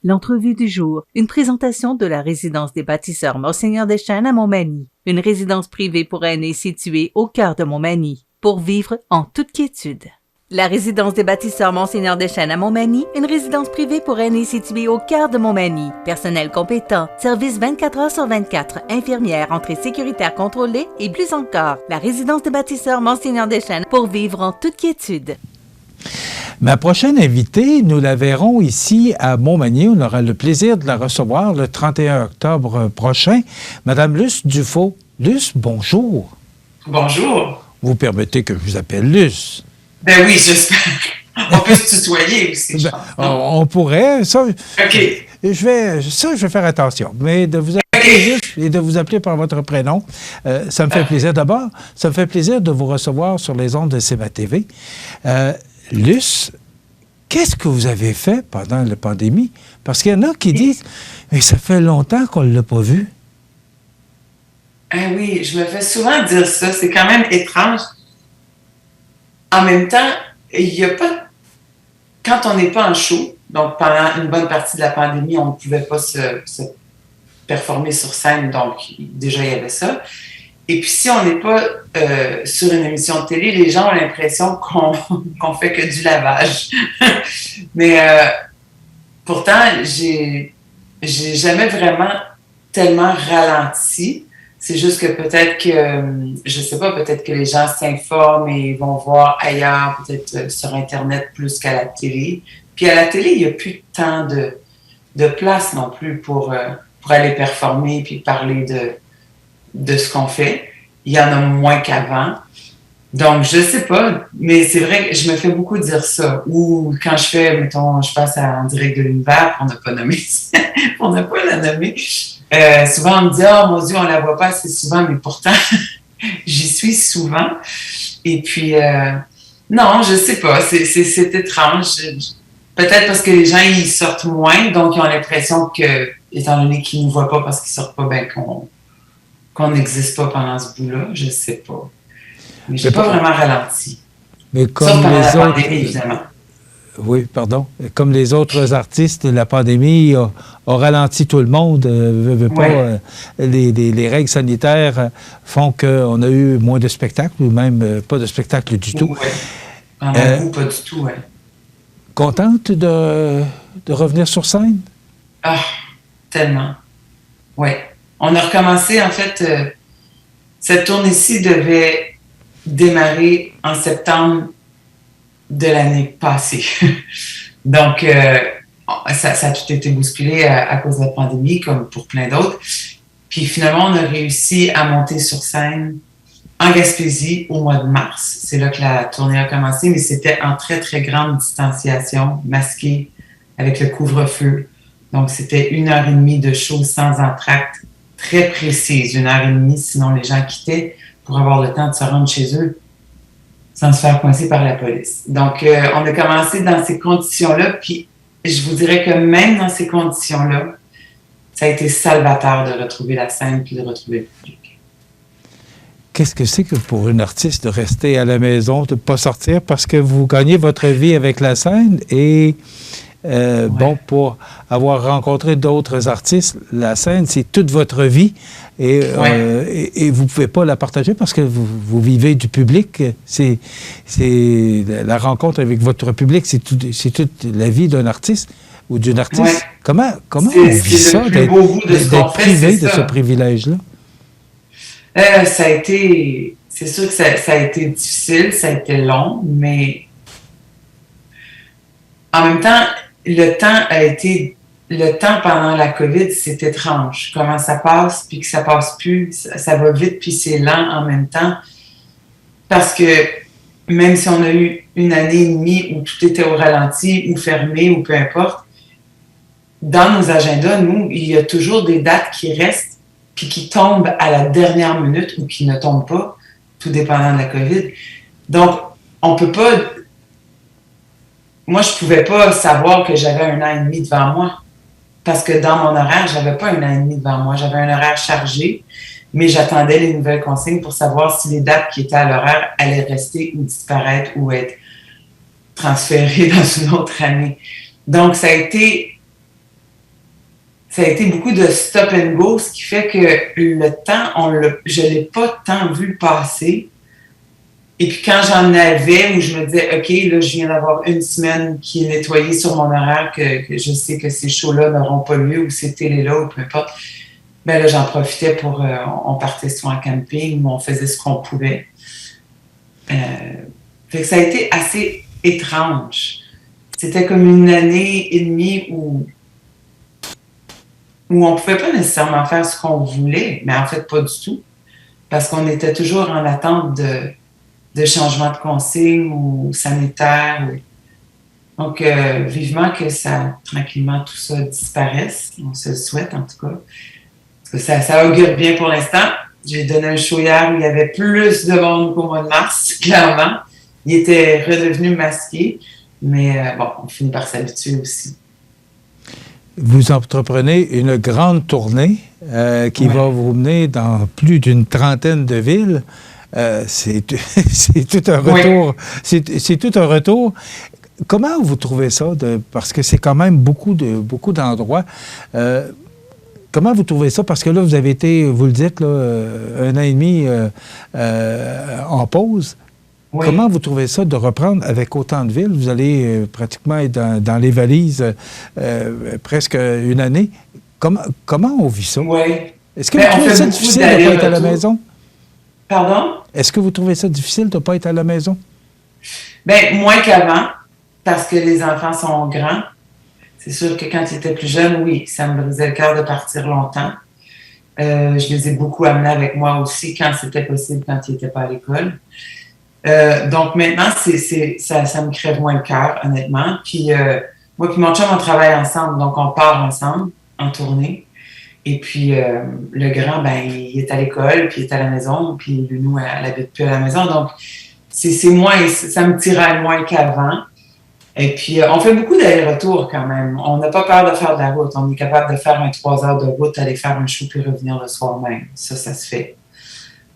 L'entrevue du jour, une présentation de la résidence des bâtisseurs Monseigneur Deschênes à Montmagny, une résidence privée pour aînés située au cœur de Montmagny, pour vivre en toute quiétude. La résidence des bâtisseurs Monseigneur Deschênes à Montmagny, une résidence privée pour aînés située au cœur de Montmagny. Personnel compétent, service 24 heures sur 24, infirmière, entrée sécuritaire contrôlée et plus encore. La résidence des bâtisseurs Monseigneur Deschênes pour vivre en toute quiétude. Ma prochaine invitée, nous la verrons ici à Montmagny. On aura le plaisir de la recevoir le 31 octobre prochain. Madame Luce Dufault. Luce, bonjour. Bonjour. Vous permettez que je vous appelle Luce? Ben oui, j'espère. On peut se tutoyer aussi. On pourrait. Ça, OK. Je vais faire attention. Mais de vous appeler Luce et de vous appeler par votre prénom, ça me fait plaisir. D'abord, ça me fait plaisir de vous recevoir sur les ondes de CMA TV. Luce, qu'est-ce que vous avez fait pendant la pandémie? Parce qu'il y en a qui disent « Mais ça fait longtemps qu'on ne l'a pas vu. » Ah oui, je me fais souvent dire ça. C'est quand même étrange. En même temps, il n'y a pas... Quand on n'est pas en show, donc pendant une bonne partie de la pandémie, on ne pouvait pas se performer sur scène, donc déjà il y avait ça. Et puis, si on n'est pas sur une émission de télé, les gens ont l'impression qu'on fait que du lavage. Mais pourtant, j'ai jamais vraiment tellement ralenti. C'est juste que peut-être que, je sais pas, peut-être que les gens s'informent et vont voir ailleurs, peut-être sur Internet plus qu'à la télé. Puis à la télé, il n'y a plus tant de place non plus pour aller performer puis parler de ce qu'on fait. Il y en a moins qu'avant. Donc, je sais pas, mais c'est vrai que je me fais beaucoup dire ça. Ou quand je fais, mettons, je passe en direct de l'univers, on n'a pas nommé, on n'a pas la nommé. Souvent, on me dit, oh mon Dieu, on la voit pas assez souvent, mais pourtant, j'y suis souvent. Et puis, non, je sais pas, c'est étrange. Peut-être parce que les gens, ils sortent moins, donc ils ont l'impression que, étant donné qu'ils ne nous voient pas parce qu'ils sortent pas, ben qu'on n'existe pas pendant ce bout-là, je sais pas. Mais je n'ai pas vraiment ralenti. Mais comme sauf pendant les la autres, pandémie, évidemment. Oui, pardon. Comme les autres artistes, la pandémie a ralenti tout le monde. Les règles sanitaires font qu'on a eu moins de spectacles ou même pas de spectacles du tout. Oui, pas du tout, oui. Contente de revenir sur scène? Ah, tellement. Oui. On a recommencé, en fait, cette tournée-ci devait démarrer en septembre de l'année passée. Donc, ça a tout été bousculé à cause de la pandémie, comme pour plein d'autres. Puis finalement, on a réussi à monter sur scène en Gaspésie au mois de mars. C'est là que la tournée a commencé, mais c'était en très, très grande distanciation, masqué, avec le couvre-feu. Donc, c'était 1h30 de show sans entracte, très précise, 1h30, sinon les gens quittaient pour avoir le temps de se rendre chez eux sans se faire coincer par la police. Donc, on a commencé dans ces conditions-là, puis je vous dirais que même dans ces conditions-là, ça a été salvateur de retrouver la scène puis de retrouver le public. Qu'est-ce que c'est que pour une artiste de rester à la maison, de ne pas sortir parce que vous gagnez votre vie avec la scène et... Bon, pour avoir rencontré d'autres artistes, la scène, c'est toute votre vie et vous ne pouvez pas la partager parce que vous vivez du public. C'est la rencontre avec votre public, c'est toute la vie d'un artiste ou d'une artiste. Ouais. Comment on vit ça, d'être privé de ce privilège-là? Ça a été... C'est sûr que ça a été difficile, ça a été long, mais en même temps, le temps pendant la COVID, c'est étrange. Comment ça passe, puis que ça passe plus, ça va vite, puis c'est lent en même temps. Parce que même si on a eu une année et demie où tout était au ralenti, ou fermé, ou peu importe, dans nos agendas, nous, il y a toujours des dates qui restent, puis qui tombent à la dernière minute, ou qui ne tombent pas, tout dépendant de la COVID. Donc, on peut pas... Moi, je ne pouvais pas savoir que j'avais 1 an et demi devant moi. Parce que dans mon horaire, je n'avais pas 1 an et demi devant moi. J'avais un horaire chargé, mais j'attendais les nouvelles consignes pour savoir si les dates qui étaient à l'horaire allaient rester ou disparaître ou être transférées dans une autre année. Donc, ça a été ça a été beaucoup de stop and go, ce qui fait que le temps, je l'ai pas tant vu passer. Et puis quand j'en avais, où je me disais, OK, là, je viens d'avoir une semaine qui est nettoyée sur mon horaire, que je sais que ces shows-là n'auront pas lieu, ou ces télés-là, ou peu importe, ben là, j'en profitais pour, on partait soit en camping, ou on faisait ce qu'on pouvait. Fait que ça a été assez étrange. C'était comme une année et demie où on ne pouvait pas nécessairement faire ce qu'on voulait, mais en fait, pas du tout, parce qu'on était toujours en attente de changement de consigne ou sanitaire. Donc, vivement que ça, tranquillement, tout ça disparaisse. On se le souhaite, en tout cas. Parce que ça augure bien pour l'instant. J'ai donné un show hier où il y avait plus de monde qu'au mois de mars, clairement. Il était redevenu masqué, mais bon, on finit par s'habituer aussi. Vous entreprenez une grande tournée qui va vous mener dans plus d'une trentaine de villes. C'est tout un retour. Oui. C'est tout un retour. Comment vous trouvez ça? Parce que c'est quand même beaucoup d'endroits. Comment vous trouvez ça? Parce que là, vous avez été, vous le dites, là, 1 an et demi en pause. Oui. Comment vous trouvez ça de reprendre avec autant de villes? Vous allez pratiquement être dans les valises presque une année. Comment on vit ça? Oui. Est-ce que vous trouvez ça difficile de ne pas être à la maison? Pardon? Est-ce que vous trouvez ça difficile de ne pas être à la maison? Bien, moins qu'avant, parce que les enfants sont grands. C'est sûr que quand ils étaient plus jeunes, oui, ça me brisait le cœur de partir longtemps. Je les ai beaucoup amenés avec moi aussi quand c'était possible, quand ils n'étaient pas à l'école. Donc maintenant, ça me crève moins le cœur, honnêtement. Puis moi et mon chum, on travaille ensemble, donc on part ensemble en tournée. Et puis le grand, ben il est à l'école, puis il est à la maison, puis nous, elle n'habite plus à la maison. Donc c'est moins, ça me tiraille moins qu'avant. Et puis on fait beaucoup d'allers-retours quand même. On n'a pas peur de faire de la route. On est capable de faire 3 heures de route, aller faire un show puis revenir le soir même. Ça se fait.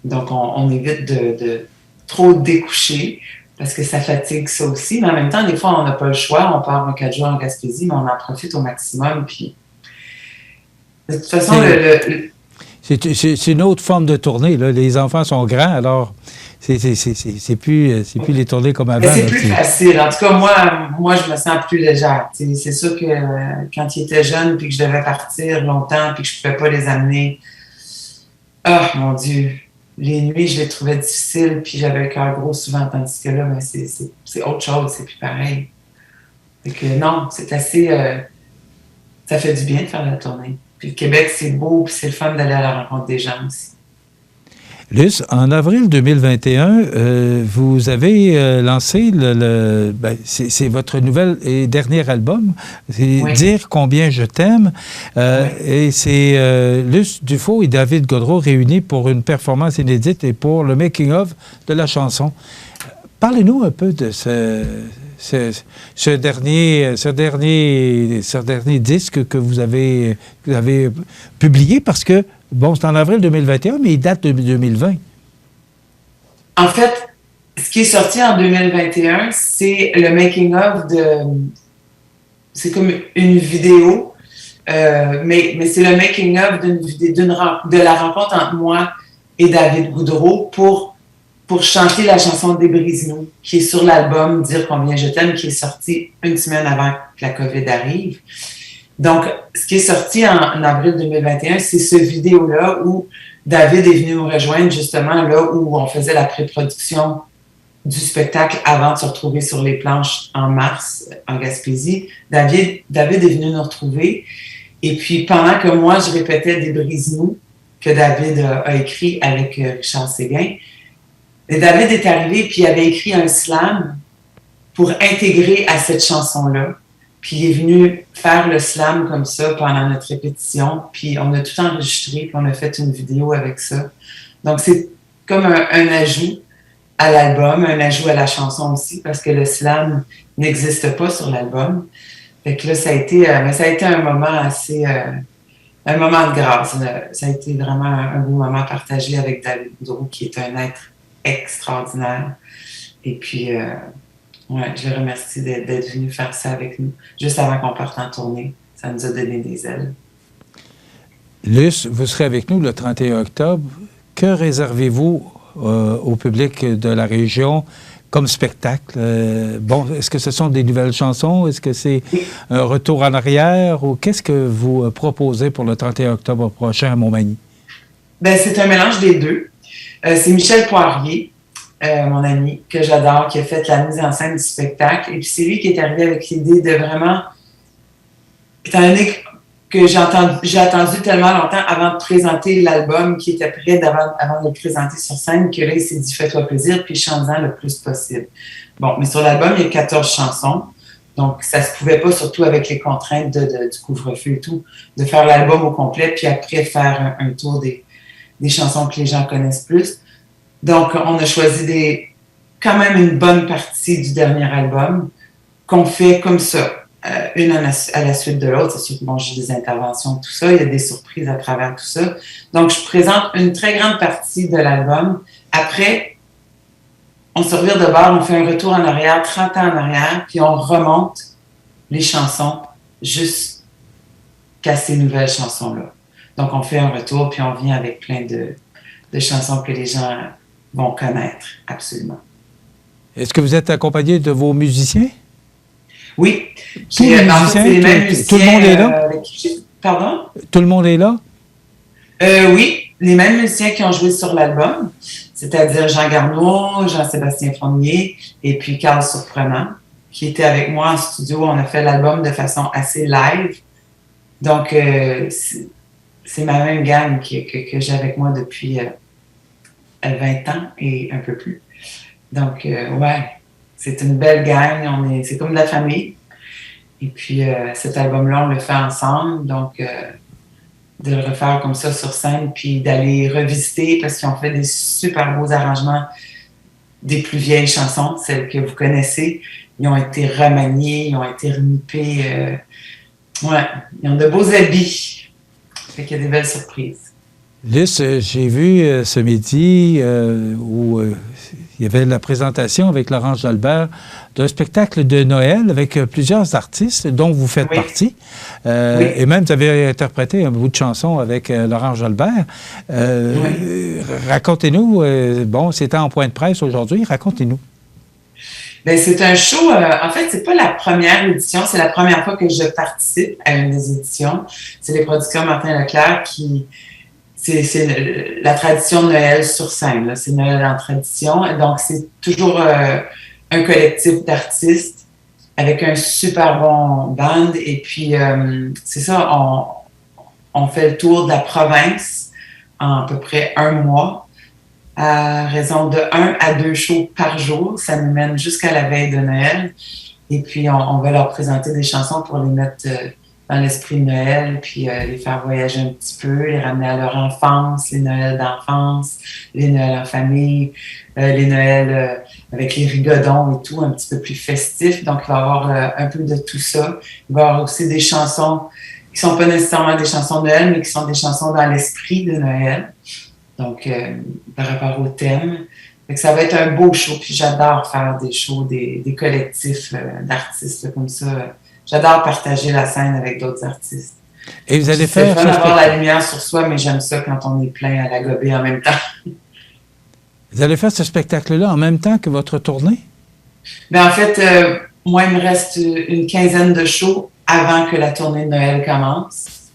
Donc on évite de trop découcher, parce que ça fatigue ça aussi. Mais en même temps, des fois, on n'a pas le choix. On part 4 jours en Gaspésie, mais on en profite au maximum. Puis, de toute façon, c'est une autre forme de tournée, là. Les enfants sont grands, alors c'est plus les tournées comme avant. C'est plus facile. En tout cas, moi, je me sens plus légère. C'est sûr que quand ils étaient jeunes, puis que je devais partir longtemps, puis que je ne pouvais pas les amener, ah, mon Dieu! Les nuits, je les trouvais difficiles, puis j'avais le cœur gros souvent, tandis que là, ben, c'est autre chose, c'est plus pareil. Fait que non, c'est assez... ça fait du bien de faire la tournée. Puis le Québec, c'est beau, puis c'est le fun d'aller à la rencontre des gens aussi. Luce, en avril 2021, vous avez lancé c'est votre nouvel et dernier album, c'est oui. Dire combien je t'aime. Oui. Et c'est Luce Dufault et David Godreau réunis pour une performance inédite et pour le making-of de la chanson. Parlez-nous un peu de ce dernier disque que vous avez publié, parce que bon, c'est en avril 2021, mais il date de 2020. En fait, ce qui est sorti en 2021, c'est le making-of c'est comme une vidéo, mais c'est le making-of de la rencontre entre moi et David Godreau pour chanter la chanson Des Brise-nous, qui est sur l'album Dire combien je t'aime, qui est sorti une semaine avant que la COVID arrive. Donc, ce qui est sorti en avril 2021, c'est ce vidéo-là où David est venu nous rejoindre, justement, là où on faisait la pré-production du spectacle avant de se retrouver sur les planches en mars, en Gaspésie. David est venu nous retrouver. Et puis, pendant que moi, je répétais Des Brise-nous, que David a écrit avec Richard Séguin, et David est arrivé, puis il avait écrit un slam pour intégrer à cette chanson-là. Puis il est venu faire le slam comme ça pendant notre répétition. Puis on a tout enregistré, puis on a fait une vidéo avec ça. Donc c'est comme un ajout à l'album, un ajout à la chanson aussi, parce que le slam n'existe pas sur l'album. Fait que là, ça a été un moment assez... un moment de grâce. Ça a été vraiment un beau moment partagé avec David Godreau, qui est un être extraordinaire. Et puis... je le remercie d'être venu faire ça avec nous, juste avant qu'on parte en tournée. Ça nous a donné des ailes. Luce, vous serez avec nous le 31 octobre. Que réservez-vous au public de la région comme spectacle? Est-ce que ce sont des nouvelles chansons? Est-ce que c'est un retour en arrière? Ou qu'est-ce que vous proposez pour le 31 octobre prochain à Montmagny? Ben, c'est un mélange des deux. C'est Michel Poirier, mon ami, que j'adore, qui a fait la mise en scène du spectacle. Et puis c'est lui qui est arrivé avec l'idée de vraiment... Étant donné que j'ai attendu tellement longtemps avant de présenter l'album qui était prêt avant de le présenter sur scène, que là, il s'est dit « Fais-toi plaisir », puis chante-en le plus possible. Bon, mais sur l'album, il y a 14 chansons. Donc, ça se pouvait pas, surtout avec les contraintes du couvre-feu et tout, de faire l'album au complet, puis après faire un tour des chansons que les gens connaissent plus. Donc, on a choisi quand même une bonne partie du dernier album qu'on fait comme ça, une à la suite de l'autre. C'est sûr que j'ai des interventions, tout ça. Il y a des surprises à travers tout ça. Donc, je présente une très grande partie de l'album. Après, on se revire de bord, on fait un retour en arrière, 30 ans en arrière, puis on remonte les chansons jusqu'à ces nouvelles chansons-là. Donc, on fait un retour, puis on vient avec plein de chansons que les gens vont connaître, absolument. Est-ce que vous êtes accompagné de vos musiciens? Oui. Tous les musiciens, tout le monde est là? Pardon? Tout le monde est là? Oui, les mêmes musiciens qui ont joué sur l'album, c'est-à-dire Jean Garneau, Jean-Sébastien Fournier et puis Carl Surprenant, qui était avec moi en studio. On a fait l'album de façon assez live. Donc, c'est ma même gang que j'ai avec moi depuis 20 ans et un peu plus. Donc, ouais, c'est une belle gang. C'est comme de la famille. Et puis, cet album-là, on le fait ensemble. Donc, de le refaire comme ça sur scène, puis d'aller revisiter, parce qu'ils ont fait des super beaux arrangements des plus vieilles chansons, celles que vous connaissez. Ils ont été remaniés, ils ont été remipés. Ouais, ils ont de beaux habits. Fait qu'il y a des belles surprises. Luce, j'ai vu ce midi où il y avait la présentation avec Laurence Jalbert d'un spectacle de Noël avec plusieurs artistes dont vous faites partie. Oui. Et même, vous avez interprété un bout de chanson avec Laurence Jalbert. Oui. Racontez-nous, c'était en point de presse aujourd'hui, racontez-nous. Bien, c'est un show, en fait, c'est pas la première édition, c'est la première fois que je participe à une des éditions. C'est les productions Martin Leclerc qui... C'est la tradition de Noël sur scène, là. C'est Noël en tradition. Donc, c'est toujours un collectif d'artistes avec un super bon band. Et puis, c'est ça, on fait le tour de la province en à peu près un mois, à raison de 1 à 2 shows par jour. Ça nous mène jusqu'à la veille de Noël. Et puis, on va leur présenter des chansons pour les mettre... dans l'esprit de Noël, puis les faire voyager un petit peu, les ramener à leur enfance, les Noëls d'enfance, les Noëls en famille, les Noëls avec les rigodons et tout, un petit peu plus festifs. Donc, il va y avoir un peu de tout ça. Il va y avoir aussi des chansons qui sont pas nécessairement des chansons de Noël, mais qui sont des chansons dans l'esprit de Noël. Donc, par rapport au thème. Fait que ça va être un beau show, puis j'adore faire des shows, des collectifs d'artistes comme ça. J'adore partager la scène avec d'autres artistes. Et vous allez faire... C'est fun d'avoir la lumière sur soi, mais j'aime ça quand on est plein à la gobée en même temps. Vous allez faire ce spectacle-là en même temps que votre tournée? Bien, en fait, moi, il me reste une quinzaine de shows avant que la tournée de Noël commence.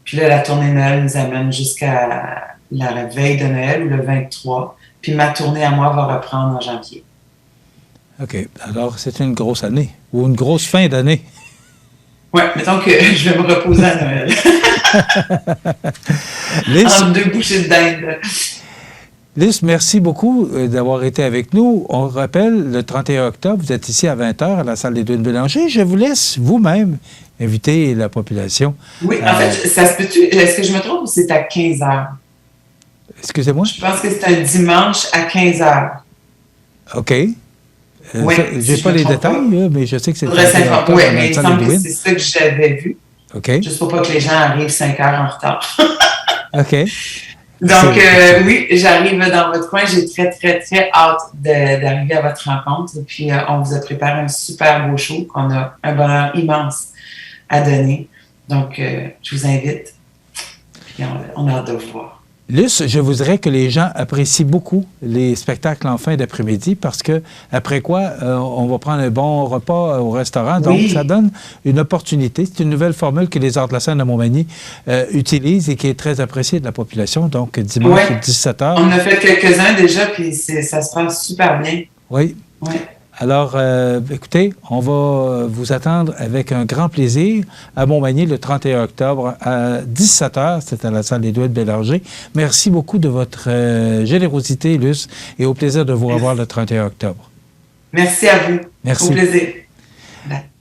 Puis là, la tournée de Noël nous amène jusqu'à la veille de Noël, ou le 23. Puis ma tournée à moi va reprendre en janvier. OK. Alors, c'est une grosse année, ou une grosse fin d'année. Oui, mettons que je vais me reposer à Noël. En 2 bouchées de dinde. Lys, merci beaucoup d'avoir été avec nous. On rappelle, le 31 octobre, vous êtes ici à 20h à la salle des Dunes Bélanger. Je vous laisse vous-même inviter la population. Oui, en fait, ça se peut-tu... Est-ce que je me trompe ou c'est à 15h? Excusez-moi? Je pense que c'est un dimanche à 15h. OK. Oui, je n'ai pas les détails, mais je sais que c'est... Oui, mais il semble que c'est ça que j'avais vu. OK. Juste pour pas que les gens arrivent 5 heures en retard. OK. Donc, oui, j'arrive dans votre coin. J'ai très, très, très hâte d'arriver à votre rencontre. Et puis, on vous a préparé un super beau show qu'on a un bonheur immense à donner. Donc, je vous invite. Et on a hâte de vous voir. Luce, je voudrais que les gens apprécient beaucoup les spectacles en fin d'après-midi parce que, après quoi, on va prendre un bon repas au restaurant. Donc, Oui. ça donne une opportunité. C'est une nouvelle formule que les Arts de la scène de Montmagny utilisent et qui est très appréciée de la population. Donc, dimanche, 17h. On a fait quelques-uns déjà, puis ça se passe super bien. Oui. Oui. Alors, écoutez, on va vous attendre avec un grand plaisir à Montmagny le 31 octobre à 17h. C'est à la salle des Doués de Bélanger. Merci beaucoup de votre générosité, Luce, et au plaisir de vous revoir le 31 octobre. Merci à vous. Merci. Au plaisir.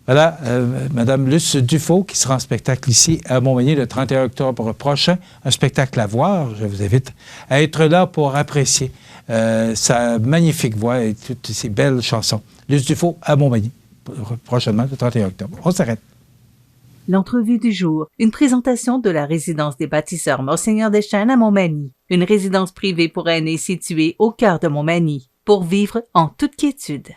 Voilà, Madame Luce Dufault qui sera en spectacle ici à Montmagny le 31 octobre prochain. Un spectacle à voir. Je vous invite à être là pour apprécier sa magnifique voix et toutes ses belles chansons. Luce Dufault à Montmagny, prochainement le 31 octobre. On s'arrête. L'entrevue du jour, une présentation de la résidence des bâtisseurs Monseigneur Deschênes à Montmagny, une résidence privée pour aînés située au cœur de Montmagny, pour vivre en toute quiétude.